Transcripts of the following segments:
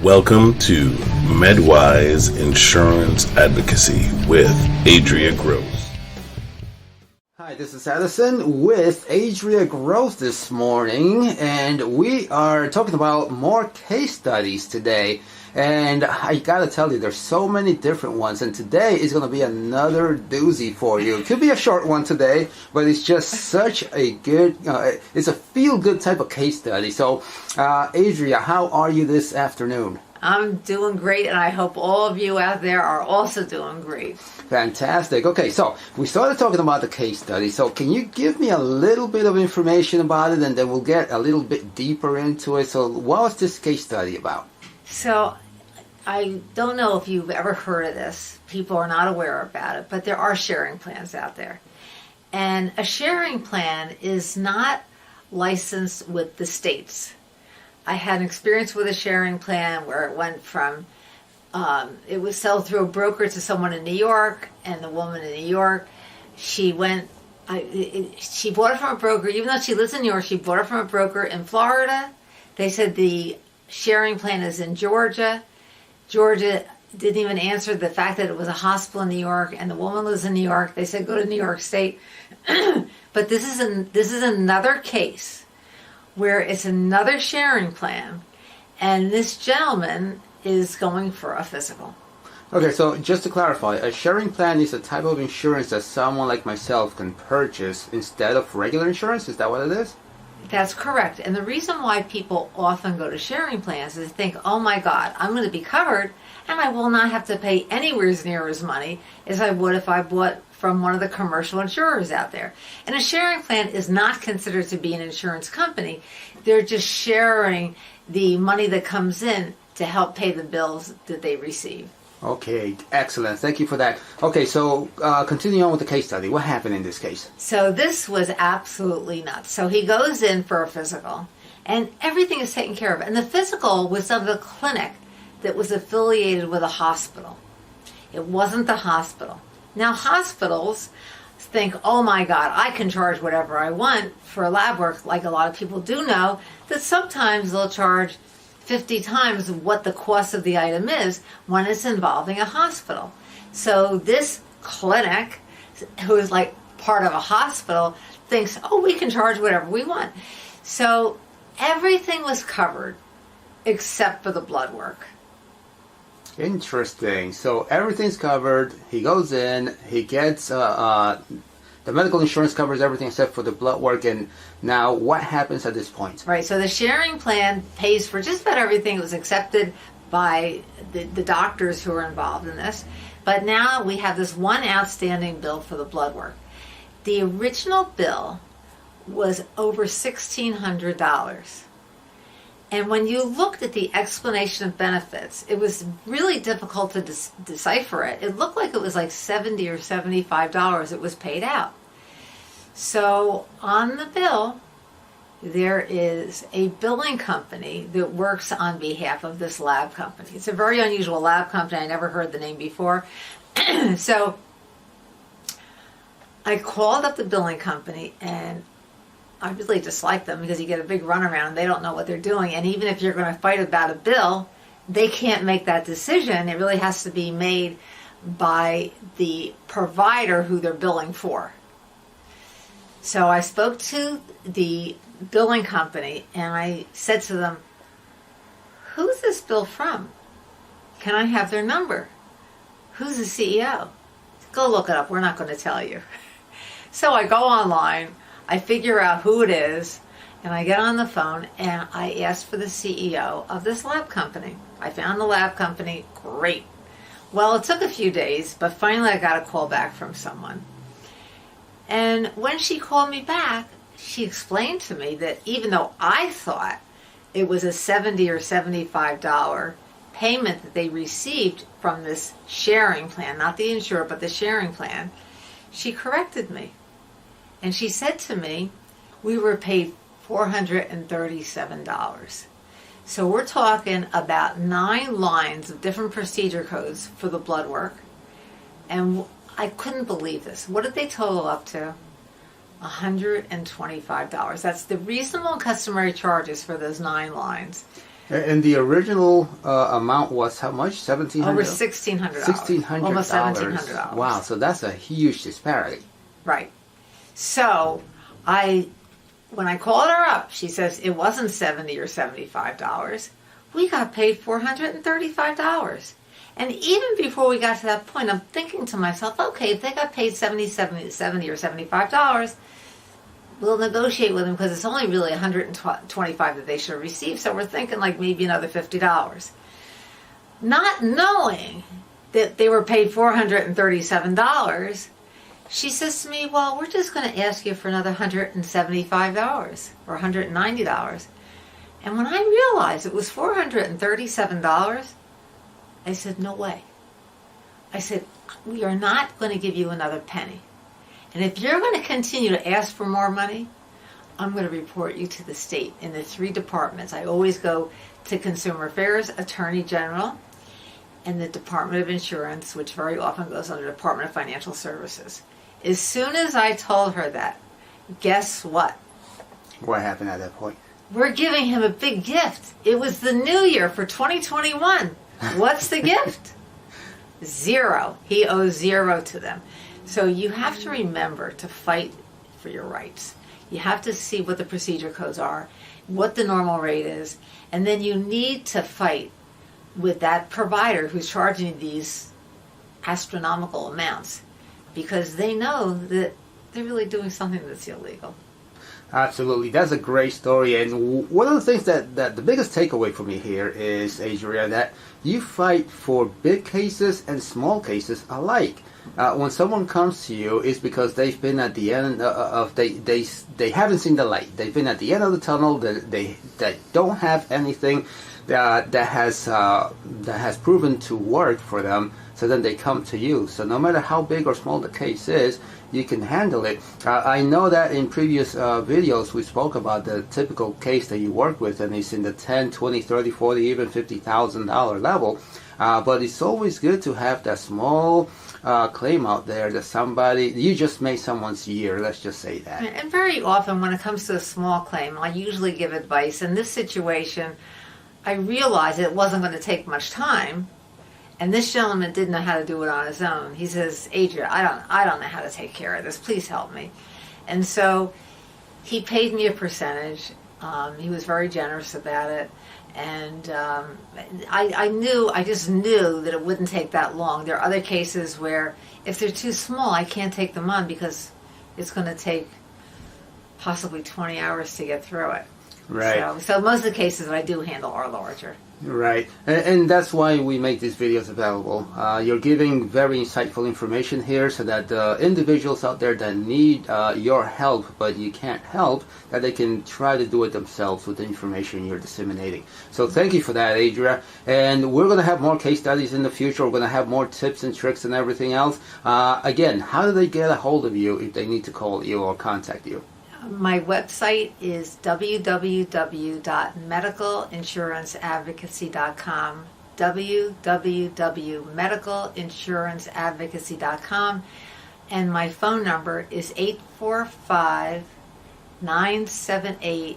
Welcome to Medwise Insurance Advocacy with Adria Gross. Hi, this is Addison with Adria Gross this morning, and we are talking about more case studies today. And I gotta tell you, there's so many different ones, and today is gonna be another doozy for you. It could be a short one today, but it's just such a good, it's a feel-good type of case study. So, Adria, how are you this afternoon? I'm doing great, and I hope all of you out there are also doing great. Fantastic. Okay, so we started talking about the case study. So can you give me a little bit of information about it, and then we'll get a little bit deeper into it. So what was this case study about? So I don't know if you've ever heard of this. People are not aware about it, but there are sharing plans out there. And a sharing plan is not licensed with the states. I had an experience with a sharing plan where it went from, it was sold through a broker to someone in New York, and the woman in New York, she bought it from a broker, even though she lives in New York, she bought it from a broker in Florida. They said the sharing plan is in Georgia. Georgia didn't even answer the fact that it was a hospital in New York, and the woman lives in New York. They said go to New York State. But this is another case where it's another sharing plan, and this gentleman is going for a physical. Okay, so just to clarify, a sharing plan is a type of insurance that someone like myself can purchase instead of regular insurance? Is that what it is? That's correct. And the reason why people often go to sharing plans is they think, oh my God, I'm going to be covered, and I will not have to pay anywhere near as money as I would if I bought from one of the commercial insurers out there. And a sharing plan is not considered to be an insurance company. They're just sharing the money that comes in to help pay the bills that they receive. Okay, excellent. Thank you for that. Okay, so continue on with the case study. What happened in this case? So this was absolutely nuts. So he goes in for a physical, and everything is taken care of. And the physical was of a clinic that was affiliated with a hospital. It wasn't the hospital. Now, hospitals think, oh my God, I can charge whatever I want for lab work, like a lot of people do know, that sometimes they'll charge 50 times what the cost of the item is when it's involving a hospital. So this clinic, who is like part of a hospital, thinks, oh, we can charge whatever we want. So everything was covered except for the blood work. Interesting. So everything's covered. He goes in. He gets the medical insurance covers everything except for the blood work. And now, what happens at this point? Right. So the sharing plan pays for just about everything. It was accepted by the doctors who are involved in this. But now we have this one outstanding bill for the blood work. The original bill was over $1,600. And when you looked at the explanation of benefits, it was really difficult to decipher it. It looked like it was like $70 or $75 it was paid out. So on the bill, there is a billing company that works on behalf of this lab company. It's a very unusual lab company. I never heard the name before. So I called up the billing company, and I really dislike them because you get a big runaround and they don't know what they're doing. And even if you're going to fight about a bill, they can't make that decision. It really has to be made by the provider who they're billing for. So I spoke to the billing company and I said to them, who's this bill from? Can I have their number? Who's the CEO? Go look it up. We're not going to tell you. So I go online. I figure out who it is, and I get on the phone, and I ask for the CEO of this lab company. I found the lab company. Great. Well, it took a few days, but finally I got a call back from someone. And when she called me back, she explained to me that even though I thought it was a $70 or $75 payment that they received from this sharing plan, not the insurer, but the sharing plan, she corrected me. And she said to me, we were paid $437. So we're talking about 9 lines of different procedure codes for the blood work. And I couldn't believe this. What did they total up to? $125. That's the reasonable and customary charges for those 9 lines. And the original amount was how much? $1,700? Over $1,600. $1,600. Almost $1,700. Wow, so that's a huge disparity. Right. So when I called her up, she says it wasn't $70 or $75. We got paid $435. And even before we got to that point, I'm thinking to myself, okay, if they got paid $70 or $75, we'll negotiate with them because it's only really $125 that they should have received. So we're thinking like maybe another $50. Not knowing that they were paid $437, she says to me, well, we're just going to ask you for another $175 or $190. And when I realized it was $437, I said, no way. I said, we are not going to give you another penny. And if you're going to continue to ask for more money, I'm going to report you to the state in the 3 departments. I always go to Consumer Affairs, Attorney General, and the Department of Insurance, which very often goes under Department of Financial Services. As soon as I told her that, guess what? What happened at that point? We're giving him a big gift. It was the new year for 2021. What's the gift? 0. He owes 0 to them. So you have to remember to fight for your rights. You have to see what the procedure codes are, what the normal rate is, and then you need to fight with that provider who's charging you these astronomical amounts because they know that they're really doing something that's illegal. Absolutely. That's a great story. And one of the things that the biggest takeaway for me here is, Adria, that you fight for big cases and small cases alike. When someone comes to you, it's because they've been at the end of they haven't seen the light. They've been at the end of the tunnel. They don't have anything that has proven to work for them. So then they come to you. So no matter how big or small the case is, you can handle it. I know that in previous videos we spoke about the typical case that you work with, and it's in the 10, 20, 30, 40, even $50,000 level. But it's always good to have that small claim out there that you just made someone's year, let's just say that. And very often when it comes to a small claim, I usually give advice. In this situation, I realized it wasn't going to take much time. And this gentleman didn't know how to do it on his own. He says, Adria, I don't know how to take care of this. Please help me. And so he paid me a percentage. He was very generous about it. And I just knew that it wouldn't take that long. There are other cases where if they're too small, I can't take them on because it's going to take possibly 20 hours to get through it. Right. So most of the cases that I do handle are larger. Right, and that's why we make these videos available. You're giving very insightful information here so that the individuals out there that need your help, but you can't help, that they can try to do it themselves with the information you're disseminating. So thank you for that, Adria. And we're going to have more case studies in the future. We're going to have more tips and tricks and everything else. Again, how do they get a hold of you if they need to call you or contact you? My website is www.medicalinsuranceadvocacy.com, www.medicalinsuranceadvocacy.com, and my phone number is 845-978-9493,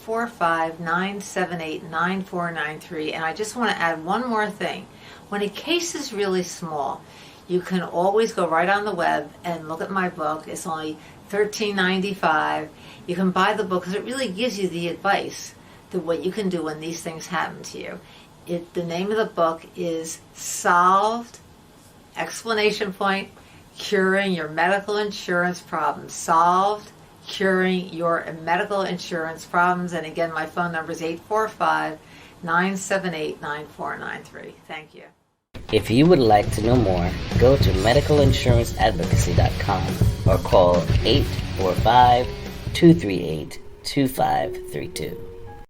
845-978-9493. And I just want to add one more thing. When a case is really small, you can always go right on the web and look at my book. It's only $13.95. You can buy the book because it really gives you the advice to what you can do when these things happen to you. The name of the book is Solved, exclamation point, Curing Your Medical Insurance Problems. Solved, Curing Your Medical Insurance Problems. And again, my phone number is 845-978-9493. Thank you. If you would like to know more, go to medicalinsuranceadvocacy.com or call 845-238-2532.